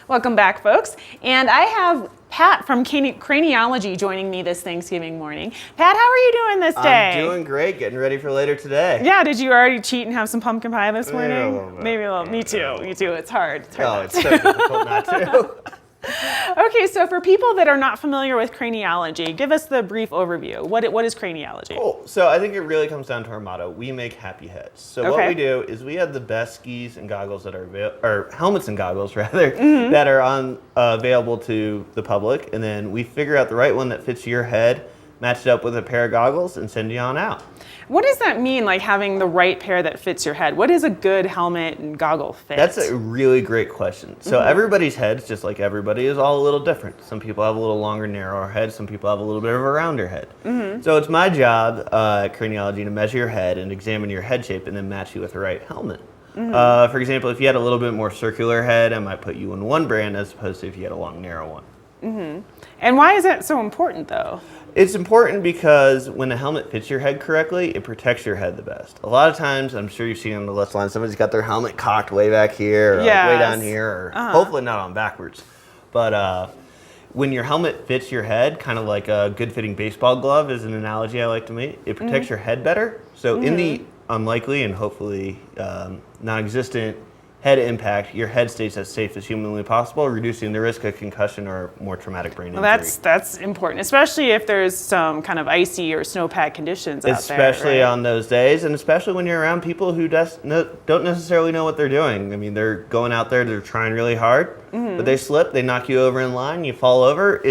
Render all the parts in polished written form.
Welcome back, folks. And I have Pat from Craniologie joining me this Thanksgiving morning. Pat, how are you doing this day? I'm doing great, getting ready for later today. Yeah, did you already cheat and have some pumpkin pie this morning? Maybe a little bit. Maybe a little. Me too. Me too. It's hard. It's hard It's so difficult not to. Okay, so for people that are not familiar with craniology, give us the brief overview. What is craniology? Cool. So I think it really comes down to our motto: we make happy heads. So what we do is we have the best skis and goggles that are or helmets and goggles rather that are available to the public, and then we figure out the right one that fits your head, match it up with a pair of goggles, and send you on out. What does that mean, like having the right pair that fits your head? What is a good helmet and goggle fit? That's a really great question. So everybody's heads, just like everybody, is all a little different. Some people have a little longer, narrower head. Some people have a little bit of a rounder head. So it's my job at Craniologie to measure your head and examine your head shape and then match you with the right helmet. For example, if you had a little bit more circular head, I might put you in one brand as opposed to if you had a long, narrow one. And why is that so important, though? It's important because when the helmet fits your head correctly, it protects your head the best. A lot of times, I'm sure you've seen on the left line, somebody's got their helmet cocked way back here, or like way down here, or hopefully not on backwards. But when your helmet fits your head, kind of like a good fitting baseball glove is an analogy I like to make, it protects your head better. So in the unlikely and hopefully non-existent head impact, your head stays as safe as humanly possible, reducing the risk of concussion or more traumatic brain injury. That's important, especially if there's some kind of icy or snowpack conditions out there. Especially on those days, and especially when you're around people who don't necessarily know what they're doing. I mean, they're going out there, they're trying really hard, but they slip, they knock you over in line, you fall over.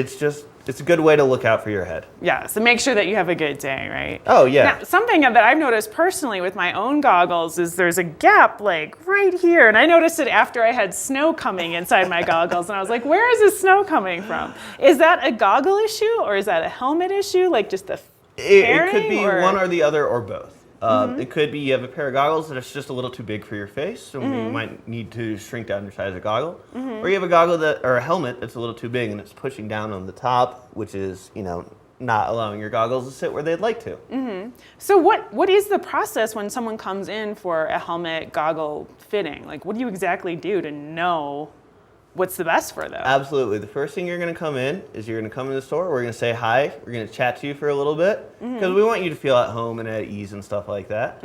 It's a good way to look out for your head. Yeah, so make sure that you have a good day, right? Oh, yeah. Now, something that I've noticed personally with my own goggles is there's a gap like right here. And I noticed it after I had snow coming inside my goggles. And I was like, where is this snow coming from? Is that a goggle issue or is that a helmet issue? Like just the It could be one or the other or both. It could be you have a pair of goggles that's just a little too big for your face, so you might need to shrink down your size of goggle. Or you have a goggle or a helmet that's a little too big and it's pushing down on the top, which is, not allowing your goggles to sit where they'd like to. So what is the process when someone comes in for a helmet goggle fitting? Like what do you exactly do to know what's the best for them? Absolutely. The first thing you're going to come in is you're going to come in the store. We're going to say hi. We're going to chat to you for a little bit because we want you to feel at home and at ease and stuff like that.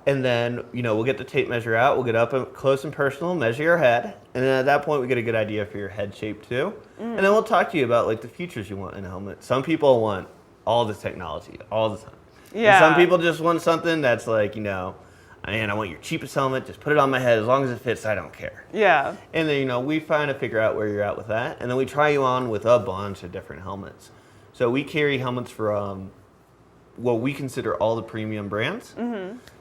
And then, we'll get the tape measure out. We'll get up close and personal, measure your head. And then at that point, we get a good idea for your head shape too. And then we'll talk to you about like the features you want in a helmet. Some people want all the technology all the time. Yeah. And some people just want something that's like, and I want your cheapest helmet, just put it on my head. As long as it fits, I don't care. Yeah. And then, we find to figure out where you're at with that. And then we try you on with a bunch of different helmets. So we carry helmets from what we consider all the premium brands.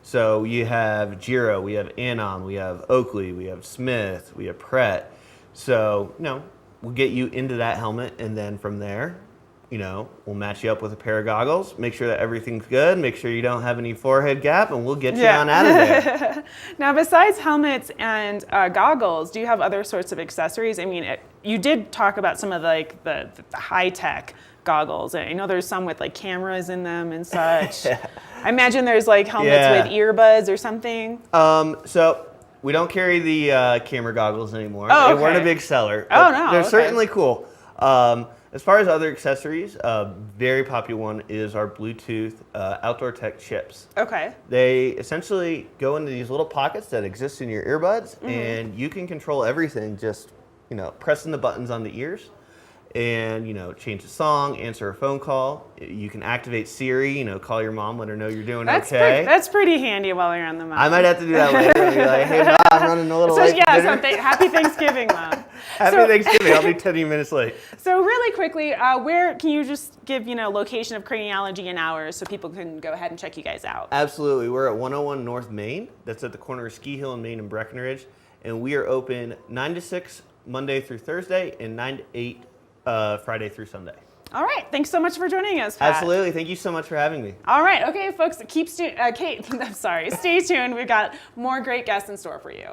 So you have Giro, we have Anon, we have Oakley, we have Smith, we have Pret. So, we'll get you into that helmet. And then from there, we'll match you up with a pair of goggles, make sure that everything's good, make sure you don't have any forehead gap, and we'll get you on out of there. Now, besides helmets and goggles, do you have other sorts of accessories? I mean, you did talk about some of the high-tech goggles. I know there's some with like cameras in them and such. I imagine there's like helmets with earbuds or something. So we don't carry the camera goggles anymore. Oh, okay. They weren't a big seller. Oh, no. They're certainly cool. As far as other accessories, a very popular one is our Bluetooth outdoor tech chips. Okay. They essentially go into these little pockets that exist in your earbuds, and you can control everything just, pressing the buttons on the ears. And, change the song, answer a phone call. You can activate Siri, call your mom, let her know you're doing okay. That's pretty handy while you're on the mountain. I might have to do that later and be like, hey, Mom, I'm running a little late for dinner. Happy Thanksgiving, Mom. Happy Thanksgiving. I'll be 10 minutes late. So really quickly, where can you just give, location of Craniologie in hours so people can go ahead and check you guys out? Absolutely. We're at 101 North Main. That's at the corner of Ski Hill and Main and Breckenridge. And we are open 9 to 6 Monday through Thursday and 9 to 8 Friday through Sunday. All right. Thanks so much for joining us, Pat. Absolutely. Thank you so much for having me. All right. Okay, folks, stay tuned. We've got more great guests in store for you.